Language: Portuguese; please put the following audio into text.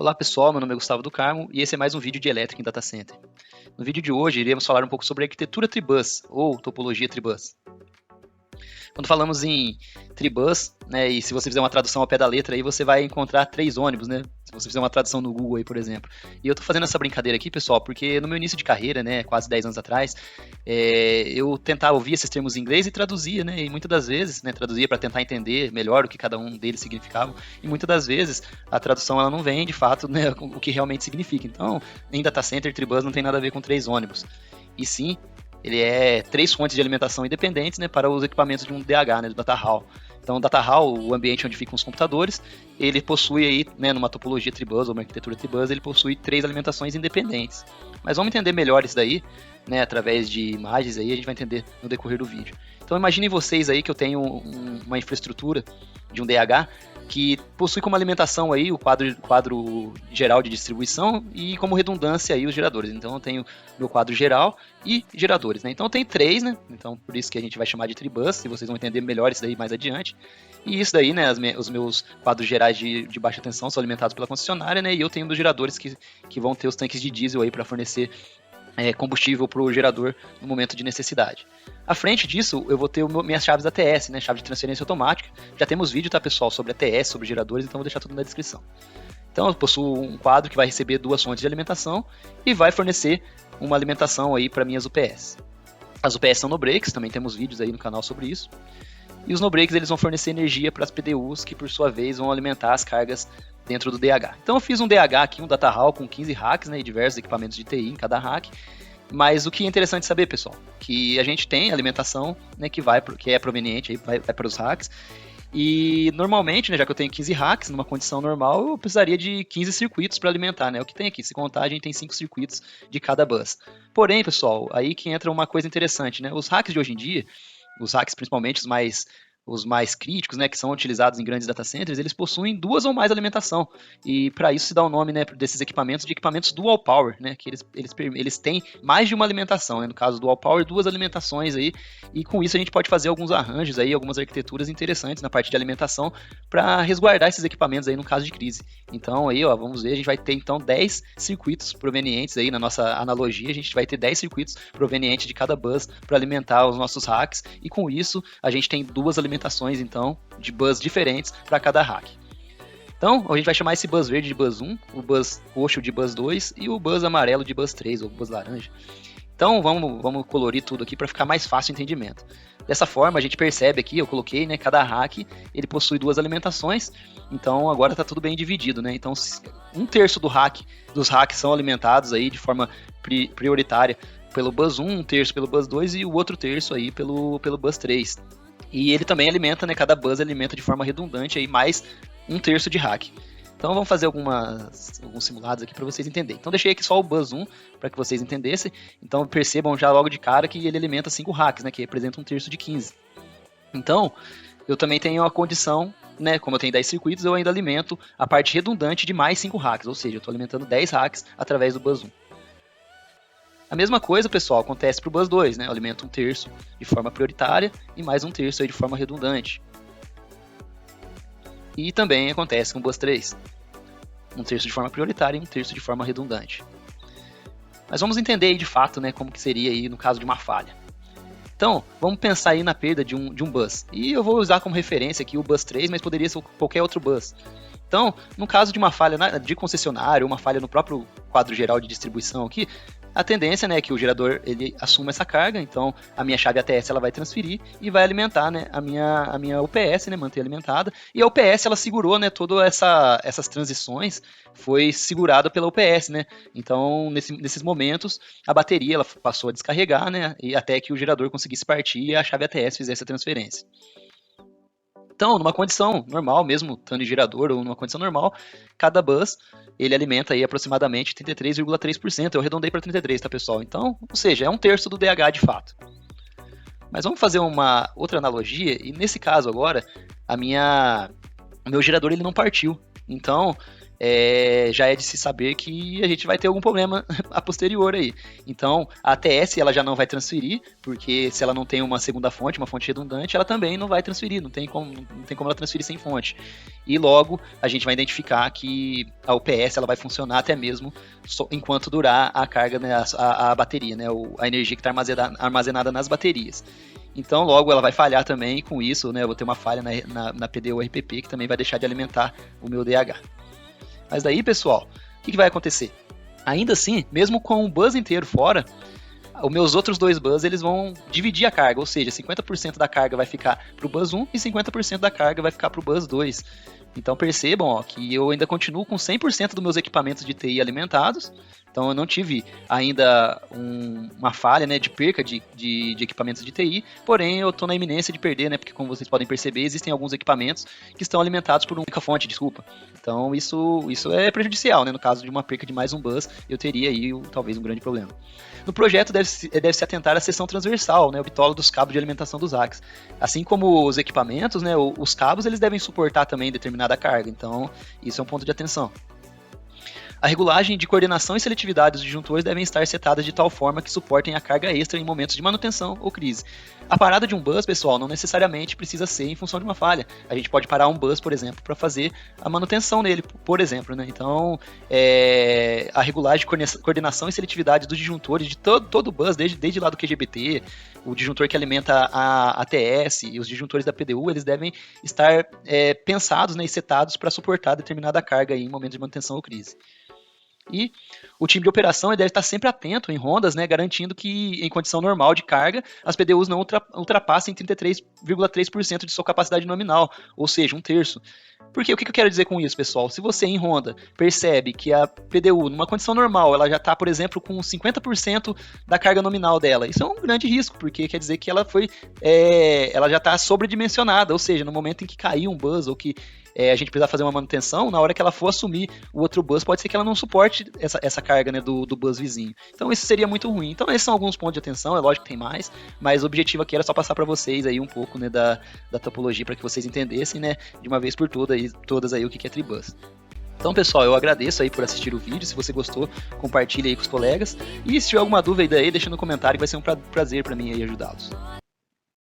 Olá pessoal, meu nome é Gustavo do Carmo e esse é mais um vídeo de elétrica em data center. No vídeo de hoje iremos falar um pouco sobre arquitetura Tribus ou topologia Tribus. Quando falamos em Tribus, né, e se você fizer uma tradução ao pé da letra aí, você vai encontrar 3 ônibus, né? Se você fizer uma tradução no Google aí, por exemplo. E eu tô fazendo essa brincadeira aqui, pessoal, porque no meu início de carreira, né, quase 10 anos atrás, eu tentava ouvir esses termos em inglês e traduzia, né? E muitas das vezes, né, traduzia para tentar entender melhor o que cada um deles significava. E muitas das vezes a tradução ela não vem de fato, né, o que realmente significa. Então, em data center, Tribus não tem nada a ver com 3 ônibus. E sim, ele é 3 fontes de alimentação independentes, né, para os equipamentos de um DH, né, do Data Hall. Então, o Data Hall, o ambiente onde ficam os computadores, ele possui aí, né, numa topologia Tribus ou uma arquitetura Tribus, ele possui 3 alimentações independentes. Mas vamos entender melhor isso daí, né, através de imagens aí, a gente vai entender no decorrer do vídeo. Então, imaginem vocês aí que eu tenho uma infraestrutura de um DH que possui como alimentação aí o quadro geral de distribuição e como redundância aí os geradores. Então eu tenho meu quadro geral e geradores, né? Então eu tenho 3, né? Então por isso que a gente vai chamar de Tribus, e vocês vão entender melhor isso daí mais adiante. E isso daí, né, os meus quadros gerais de baixa tensão são alimentados pela concessionária, né? E eu tenho meus geradores que vão ter os tanques de diesel aí para fornecer combustível para o gerador no momento de necessidade. À frente disso, eu vou ter minhas chaves ATS, né, chave de transferência automática. Já temos vídeo, tá, pessoal, sobre ATS, sobre geradores, então vou deixar tudo na descrição. Então eu possuo um quadro que vai receber 2 fontes de alimentação e vai fornecer uma alimentação aí para minhas UPS. As UPS são no-breaks, também temos vídeos aí no canal sobre isso. E os no-breaks eles vão fornecer energia para as PDUs, que por sua vez vão alimentar as cargas dentro do DH. Então eu fiz um DH aqui, um Data Hall com 15 racks, né, e diversos equipamentos de TI em cada rack. Mas o que é interessante saber, pessoal, que a gente tem alimentação, né, que é proveniente, aí vai para os racks. E normalmente, né, já que eu tenho 15 racks, numa condição normal, eu precisaria de 15 circuitos para alimentar, né? O que tem aqui, se contar, a gente tem 5 circuitos de cada bus. Porém, pessoal, aí que entra uma coisa interessante, né? Os racks de hoje em dia, os racks principalmente os mais críticos, né, que são utilizados em grandes data centers, eles possuem 2 ou mais alimentação. E para isso se dá o nome, né, desses equipamentos de equipamentos dual power, né, que eles têm mais de uma alimentação, né, no caso dual power, 2 alimentações aí, e com isso a gente pode fazer alguns arranjos aí, algumas arquiteturas interessantes na parte de alimentação para resguardar esses equipamentos aí no caso de crise. Então aí, ó, vamos ver, a gente vai ter então 10 circuitos provenientes aí na nossa analogia, a gente vai ter 10 circuitos provenientes de cada bus para alimentar os nossos racks, e com isso a gente tem 2 alimentações então de bus diferentes para cada rack. Então a gente vai chamar esse bus verde de bus 1, o bus roxo de bus 2 e o bus amarelo de bus 3 ou bus laranja. Então vamos colorir tudo aqui para ficar mais fácil o entendimento. Dessa forma a gente percebe aqui, eu coloquei, né, cada rack ele possui 2 alimentações, então agora está tudo bem dividido, né? Então 1/3 dos racks são alimentados aí de forma prioritária pelo bus 1, 1/3 pelo bus 2 e o outro terço aí pelo bus 3. E ele também alimenta, né, cada bus alimenta de forma redundante aí mais 1/3 de rack. Então vamos fazer alguns simulados aqui para vocês entenderem. Então deixei aqui só o bus 1 para que vocês entendessem. Então percebam já logo de cara que ele alimenta 5 racks, né, que representa 1/3 de 15. Então eu também tenho a condição, né, como eu tenho 10 circuitos, eu ainda alimento a parte redundante de mais 5 racks, ou seja, eu estou alimentando 10 racks através do bus 1. A mesma coisa, pessoal, acontece para o bus 2, né? Eu alimento 1/3 de forma prioritária e mais 1/3 aí de forma redundante. E também acontece com o bus 3. 1/3 de forma prioritária e 1/3 de forma redundante. Mas vamos entender aí de fato, né, como que seria aí no caso de uma falha. Então, vamos pensar aí na perda de um bus. E eu vou usar como referência aqui o bus 3, mas poderia ser qualquer outro bus. Então, no caso de uma falha de concessionário, uma falha no próprio quadro geral de distribuição aqui, a tendência, né, é que o gerador ele assuma essa carga, então a minha chave ATS ela vai transferir e vai alimentar, né, a minha UPS, né, manter alimentada, e a UPS ela segurou, né, todas essas transições, foi segurada pela UPS, né, então nesses momentos a bateria ela passou a descarregar, né, e até que o gerador conseguisse partir e a chave ATS fizesse a transferência. Então, numa condição normal, mesmo estando em gerador ou numa condição normal, cada bus ele alimenta aí aproximadamente 33,3%. Eu arredondei para 33, tá, pessoal? Então, ou seja, é 1/3 do DH de fato. Mas vamos fazer uma outra analogia, e nesse caso agora, o meu gerador ele não partiu. Então, já é de se saber que a gente vai ter algum problema a posterior aí. Então, a ATS ela já não vai transferir, porque se ela não tem uma segunda fonte, uma fonte redundante, ela também não vai transferir, não tem como ela transferir sem fonte. E logo, a gente vai identificar que a UPS ela vai funcionar até mesmo enquanto durar a carga, né, a bateria, né, a energia que está armazenada nas baterias. Então, logo ela vai falhar também, e com isso, né, eu vou ter uma falha na PDU RPP, que também vai deixar de alimentar o meu DH. Mas daí, pessoal, o que vai acontecer? Ainda assim, mesmo com o bus inteiro fora, os meus outros 2 bus eles vão dividir a carga, ou seja, 50% da carga vai ficar para o bus 1 e 50% da carga vai ficar para o bus 2. Então percebam que eu ainda continuo com 100% dos meus equipamentos de TI alimentados, então eu não tive ainda uma falha, né, de perca de equipamentos de TI, porém eu estou na iminência de perder, né, porque como vocês podem perceber, existem alguns equipamentos que estão alimentados por uma única fonte, desculpa. Então isso é prejudicial, né, no caso de uma perca de mais um bus, eu teria aí talvez um grande problema. No projeto deve-se atentar à seção transversal, né, o bitolo dos cabos de alimentação dos racks. Assim como os equipamentos, né, os cabos eles devem suportar também determinada carga, então isso é um ponto de atenção. A regulagem de coordenação e seletividade dos disjuntores devem estar setadas de tal forma que suportem a carga extra em momentos de manutenção ou crise. A parada de um bus, pessoal, não necessariamente precisa ser em função de uma falha. A gente pode parar um bus, por exemplo, para fazer a manutenção nele, por exemplo, né? Então, a regulagem de coordenação e seletividade dos disjuntores de todo o bus, desde lá do QGBT, o disjuntor que alimenta a ATS e os disjuntores da PDU, eles devem estar pensados, né, e setados para suportar determinada carga aí em momentos de manutenção ou crise. E o time de operação deve estar sempre atento em rondas, né, garantindo que, em condição normal de carga, as PDUs não ultrapassem 33,3% de sua capacidade nominal, ou seja, 1/3. Porque o que eu quero dizer com isso, pessoal? Se você em ronda percebe que a PDU, numa condição normal, ela já está, por exemplo, com 50% da carga nominal dela, isso é um grande risco, porque quer dizer que ela já está sobredimensionada, ou seja, no momento em que cair um bus ou que a gente precisar fazer uma manutenção, na hora que ela for assumir o outro bus, pode ser que ela não suporte essa carga, né, do bus vizinho. Então isso seria muito ruim. Então esses são alguns pontos de atenção, é lógico que tem mais, mas o objetivo aqui era só passar para vocês aí um pouco, né, da topologia, para que vocês entendessem, né, de uma vez por todas aí o que é Tribus. Então, pessoal, eu agradeço aí por assistir o vídeo. Se você gostou, compartilhe aí com os colegas. E se tiver alguma dúvida aí, deixa no comentário, que vai ser um prazer para mim aí ajudá-los.